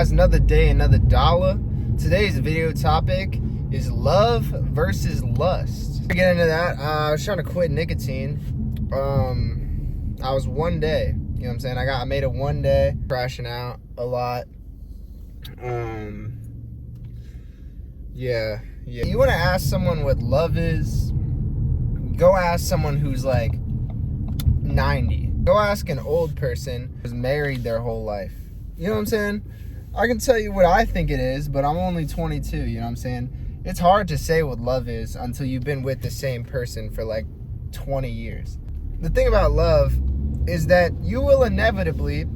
guys, another day, another dollar. Today's video topic is love versus lust. To get into that, I was trying to quit nicotine. I was one day, you know what I'm saying? I made it one day, crashing out a lot. Yeah. You want to ask someone what love is? Go ask someone who's like 90. Go ask an old person who's married their whole life. You know what I'm saying? I can tell you what I think it is, but I'm only 22, you know what I'm saying? It's hard to say what love is until you've been with the same person for like 20 years. The thing about love is that you will inevitably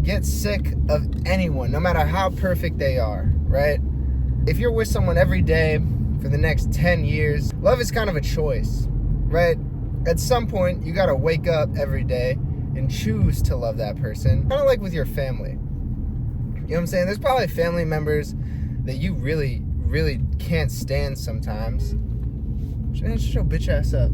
get sick of anyone, no matter how perfect they are, right? If you're with someone every day for the next 10 years, love is kind of a choice, right? At some point, you gotta wake up every day and choose to love that person. Kind of like with your family. You know what I'm saying? There's probably family members that you really, really can't stand sometimes. Shut your bitch ass up.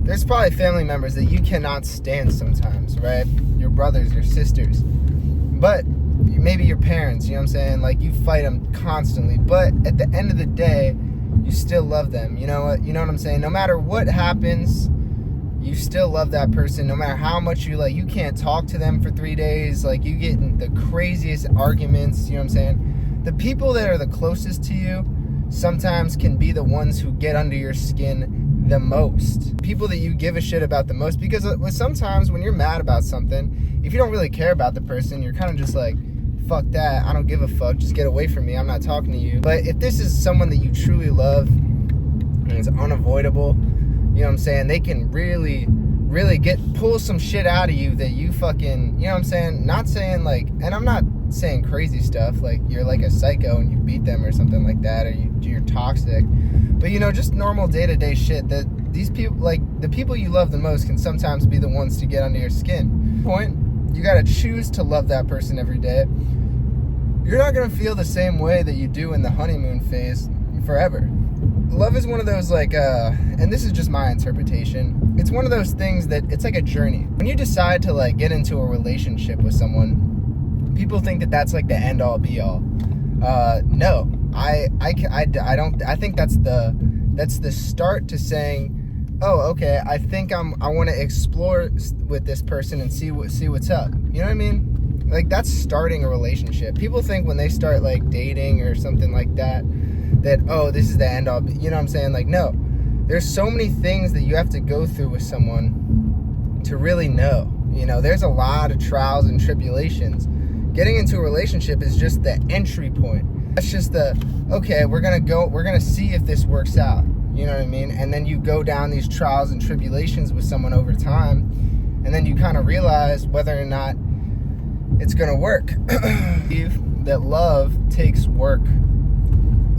There's probably family members that you cannot stand sometimes, right? Your brothers, your sisters. But maybe your parents, you know what I'm saying? Like, you fight them constantly. But at the end of the day, you still love them. You know what I'm saying? No matter what happens, you still love that person. No matter how much you can't talk to them for 3 days. Like, you get in the craziest arguments, you know what I'm saying? The people that are the closest to you sometimes can be the ones who get under your skin the most. People that you give a shit about the most, because sometimes when you're mad about something, if you don't really care about the person, you're kind of just like, fuck that, I don't give a fuck, just get away from me, I'm not talking to you. But if this is someone that you truly love and it's unavoidable, you know what I'm saying, they can really pull some shit out of you that you fucking, you know what I'm saying? Not saying like, and I'm not saying crazy stuff like you're like a psycho and you beat them or something like that, or you're toxic, but you know, just normal day-to-day shit that these people, like the people you love the most, can sometimes be the ones to get under your skin. You gotta choose to love that person every day. You're not gonna feel the same way that you do in the honeymoon phase forever. Love is one of those and this is just my interpretation, it's one of those things that it's like a journey. When you decide to like get into a relationship with someone, people think that that's like the end all be all. No, I don't. I think that's the start to saying, oh, okay, I think I want to explore with this person and see what's up. You know what I mean? Like, that's starting a relationship. People think when they start like dating or something like that, oh, this is the end all. You know what I'm saying? Like, no, there's so many things that you have to go through with someone to really know. You know, there's a lot of trials and tribulations. Getting into a relationship is just the entry point. That's just okay, we're gonna see if this works out. You know what I mean? And then you go down these trials and tribulations with someone over time, and then you kind of realize whether or not it's gonna work. That love takes work.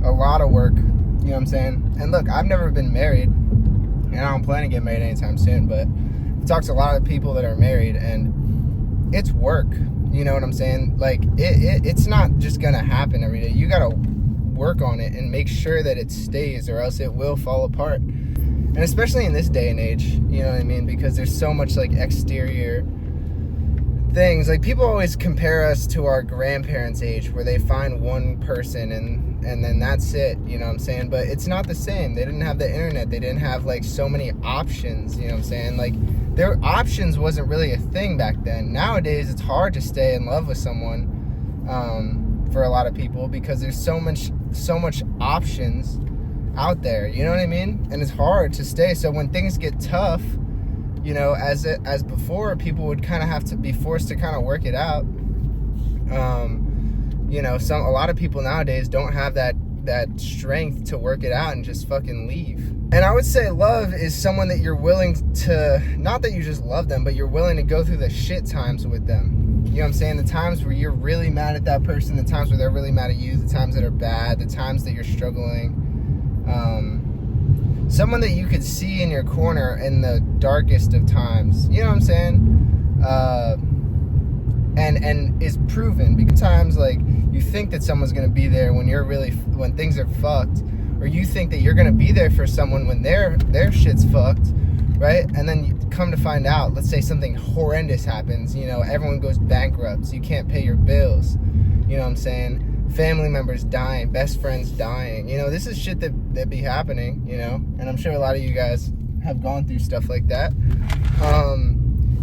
A lot of work, you know what I'm saying? And look, I've never been married, and I don't plan to get married anytime soon, but I've talked to a lot of people that are married, and it's work, you know what I'm saying? Like, it's not just gonna happen every day. You gotta work on it and make sure that it stays, or else it will fall apart. And especially in this day and age, you know what I mean? Because there's so much like exterior things. Like, people always compare us to our grandparents' age, where they find one person and then that's it, you know what I'm saying? But it's not the same. They didn't have the internet. They didn't have like so many options, you know what I'm saying? Like, their options wasn't really a thing back then. Nowadays, it's hard to stay in love with someone for a lot of people, because there's so much options out there, you know what I mean? And it's hard to stay. So when things get tough, you know, as before, people would kind of have to be forced to kind of work it out. You know, a lot of people nowadays don't have that strength to work it out and just fucking leave. And I would say love is someone that you're willing to, not that you just love them, but you're willing to go through the shit times with them. You know what I'm saying? The times where you're really mad at that person, the times where they're really mad at you, the times that are bad, the times that you're struggling. Someone that you could see in your corner in the darkest of times. You know what I'm saying? And is proven. Because times, like, you think that someone's gonna be there when things are fucked, or you think that you're gonna be there for someone when their shit's fucked, right? And then you come to find out, let's say something horrendous happens, you know, everyone goes bankrupt, so you can't pay your bills, You know what I'm saying? Family members dying, best friends dying. You know, this is shit that be happening, you know? And I'm sure a lot of you guys have gone through stuff like that.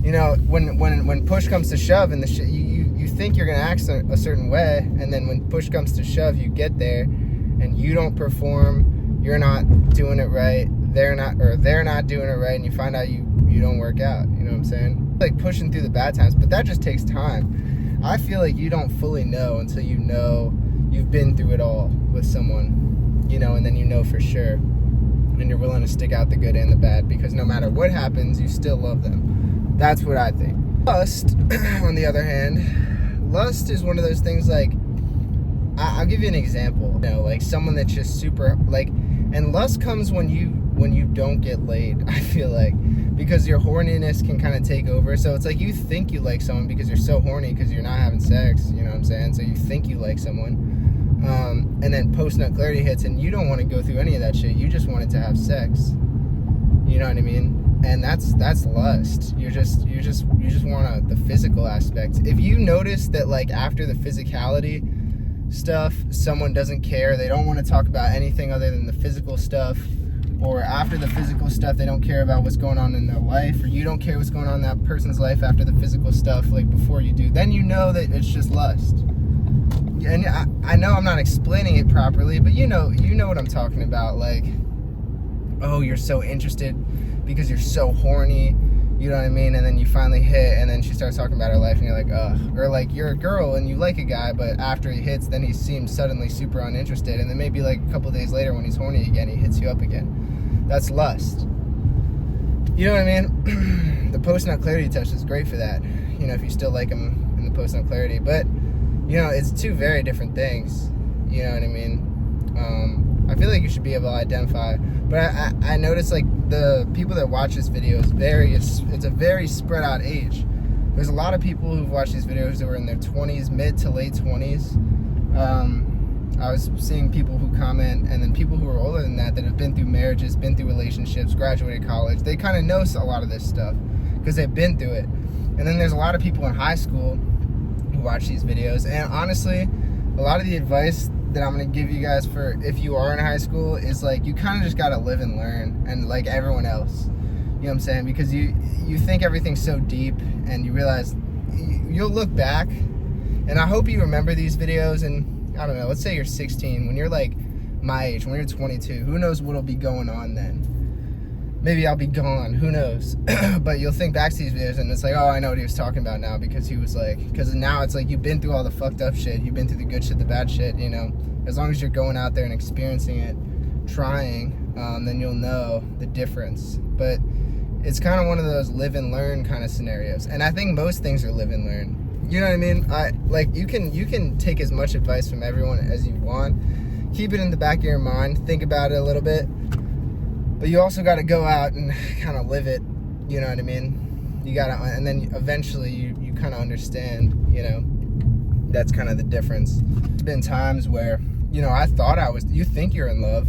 You know, when push comes to shove and the shit, you think you're gonna act a certain way, and then when push comes to shove, you get there and you don't perform, you're not doing it right, they're not doing it right, and you find out you don't work out. You know what I'm saying? Like pushing through the bad times, but that just takes time. I feel like you don't fully know until you know you've been through it all with someone, you know, and then you know for sure, and you're willing to stick out the good and the bad, because no matter what happens, you still love them. That's what I think. Lust, on the other hand, lust is one of those things, like, I'll give you an example. You know, like someone that's just super, like, and lust comes when you don't get laid, I feel like, because your horniness can kind of take over. So it's like you think you like someone because you're so horny because you're not having sex, you know what I'm saying? So you think you like someone, and then post-nut clarity hits and you don't want to go through any of that shit. You just wanted to have sex, you know what I mean? And that's lust. You just want the physical aspect. If you notice that, like, after the physicality stuff, someone doesn't care, they don't want to talk about anything other than the physical stuff, or after the physical stuff they don't care about what's going on in their life, or you don't care what's going on in that person's life after the physical stuff, like before you do, then you know that it's just lust. And I know I'm not explaining it properly, but you know what I'm talking about. Like, oh, you're so interested because you're so horny, you know what I mean? And then you finally hit, and then she starts talking about her life, and you're like, ugh. Or like, you're a girl and you like a guy, but after he hits, then he seems suddenly super uninterested, and then maybe like a couple days later when he's horny again, he hits you up again. That's lust. You know what I mean? The post-nut clarity test is great for that, you know, if you still like him in the post-nut clarity. But, you know, it's two very different things, you know what I mean? I feel like you should be able to identify, but I noticed, like, the people that watch this video it's a very spread out age. There's a lot of people who've watched these videos that were in their 20s, mid to late 20s. I was seeing people who comment, and then people who are older than that have been through marriages, been through relationships, graduated college. They kind of know a lot of this stuff because they've been through it. And then there's a lot of people in high school who watch these videos, and honestly, a lot of the advice that I'm going to give you guys for if you are in high school is, like, you kind of just got to live and learn, and like everyone else, you know what I'm saying? Because you think everything's so deep, and you realize you'll look back, and I hope you remember these videos, and I don't know, let's say you're 16, when you're like my age, when you're 22, who knows what'll be going on then? Maybe I'll be gone, who knows? But you'll think back to these videos and it's like, oh, I know what he was talking about now, because he was like, because now it's like you've been through all the fucked up shit, you've been through the good shit, the bad shit, you know? As long as you're going out there and experiencing it, trying, then you'll know the difference. But it's kind of one of those live and learn kind of scenarios. And I think most things are live and learn. You know what I mean? Like, you can take as much advice from everyone as you want. Keep it in the back of your mind. Think about it a little bit. But you also got to go out and kind of live it, you know what I mean? You got to, and then eventually you kind of understand, you know, that's kind of the difference. There's been times where, you know, I thought you think you're in love,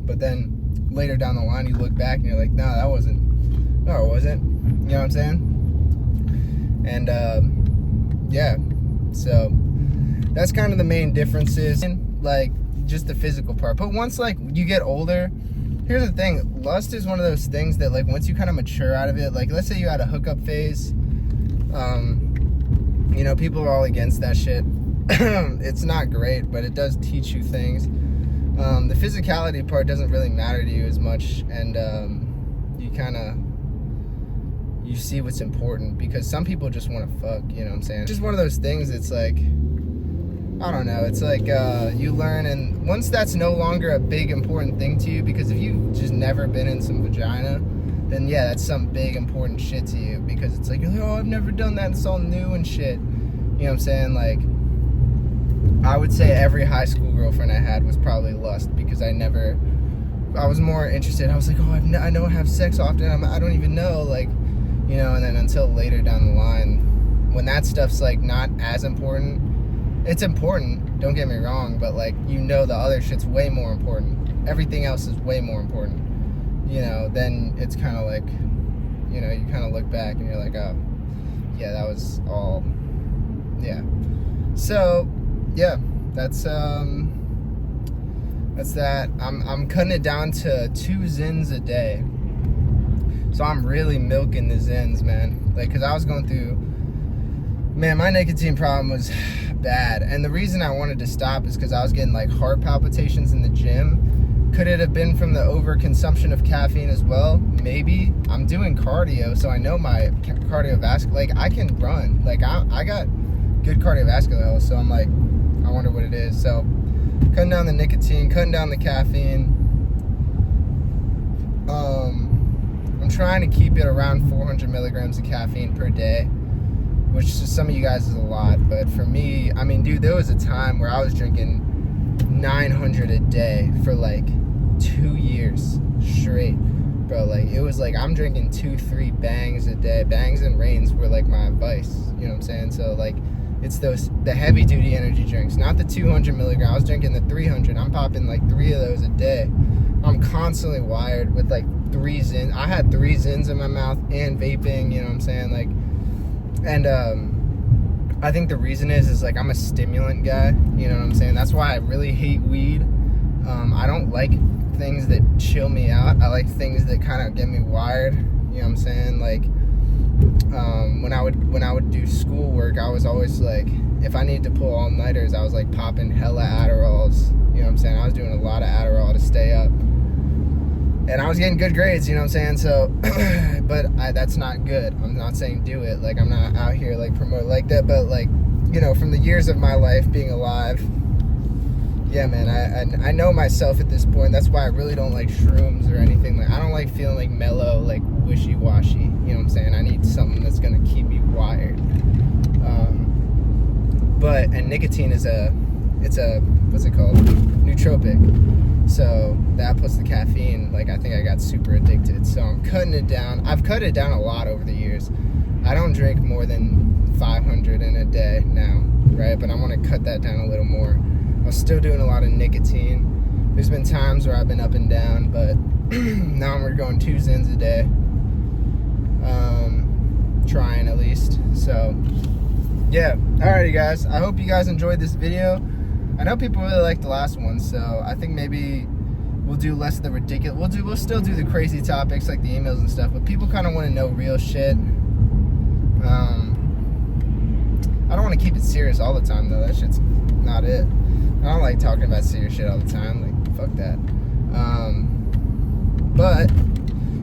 but then later down the line you look back and you're like, no, it wasn't. You know what I'm saying? And, yeah, so that's kind of the main differences, like, just the physical part. But once, like, you get older, here's the thing, lust is one of those things that, like, once you kind of mature out of it, like, let's say you had a hookup phase, you know, people are all against that shit. It's not great, but it does teach you things. The physicality part doesn't really matter to you as much, and you see what's important, because some people just want to fuck, you know what I'm saying? It's just one of those things, it's like, I don't know, it's like, you learn, and once that's no longer a big important thing to you, because if you've just never been in some vagina, then yeah, that's some big important shit to you, because it's like, oh, I've never done that, it's all new and shit, you know what I'm saying? Like, I would say every high school girlfriend I had was probably lust, because I was more interested, I was like, oh, I know I have sex often, I don't even know, like, you know, and then until later down the line, when that stuff's, like, not as important, it's important, don't get me wrong, but, like, you know, the other shit's way more important, everything else is way more important, you know, then it's kind of like, you know, you kind of look back and you're like, oh, yeah, that was all, yeah. So, yeah, that's that. I'm cutting it down to 2 Zins a day. So I'm really milking the Zins, man. Like, cause I was going through, man, my nicotine problem was bad. And the reason I wanted to stop is because I was getting like heart palpitations in the gym. Could it have been from the overconsumption of caffeine as well? Maybe. I'm doing cardio, so I know my cardiovascular, like I can run. Like I got good cardiovascular health, so I'm like, I wonder what it is. So cutting down the nicotine, cutting down the caffeine. I'm trying to keep it around 400 milligrams of caffeine per day, which to some of you guys is a lot, but for me, I mean, dude, there was a time where I was drinking 900 a day for like 2 years straight, bro. Like, it was like I'm drinking 2-3 bangs a day. Bangs and Reigns were like my vice, you know what I'm saying? So like, it's the heavy duty energy drinks, not the 200 milligram. I was drinking the 300. I'm popping like 3 of those a day. I'm constantly wired with like 3 Zins. I had 3 Zins in my mouth and vaping, you know what I'm saying? Like, and I think the reason is like I'm a stimulant guy, you know what I'm saying? That's why I really hate weed. I don't like things that chill me out. I like things that kind of get me wired, you know what I'm saying? Like, when I would do schoolwork, I was always like, if I needed to pull all-nighters, I was like popping hella Adderalls, you know what I'm saying? I was doing a lot of Adderall to stay up. And I was getting good grades, you know what I'm saying? So, but that's not good. I'm not saying do it. Like, I'm not out here, like, promoting like that. But, like, you know, from the years of my life being alive, yeah, man, I know myself at this point. That's why I really don't like shrooms or anything. Like, I don't like feeling, like, mellow, like, wishy-washy. You know what I'm saying? I need something that's going to keep me wired. And nicotine is it's a, what's it called? Nootropic. So that plus the caffeine, like, I think I got super addicted. So I'm cutting it down. I've cut it down a lot over the years. I don't drink more than 500 in a day now, right? But I want to cut that down a little more. I was still doing a lot of nicotine. There's been times where I've been up and down, but now we're going 2 Zins a day. Trying at least. So yeah, alrighty guys, I hope you guys enjoyed this video. I know people really liked the last one, so I think maybe we'll do less of the ridiculous. We'll still do the crazy topics like the emails and stuff, but people kind of want to know real shit. I don't want to keep it serious all the time though. That shit's not it. I don't like talking about serious shit all the time. Like, fuck that. But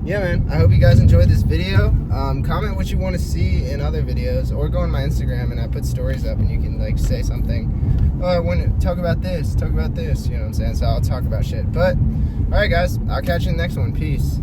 yeah, man, I hope you guys enjoyed this video. Comment what you want to see in other videos, or go on my Instagram and I put stories up and you can like say something. Oh, I want to talk about this, you know what I'm saying? So I'll talk about shit. But alright guys, I'll catch you in the next one. Peace.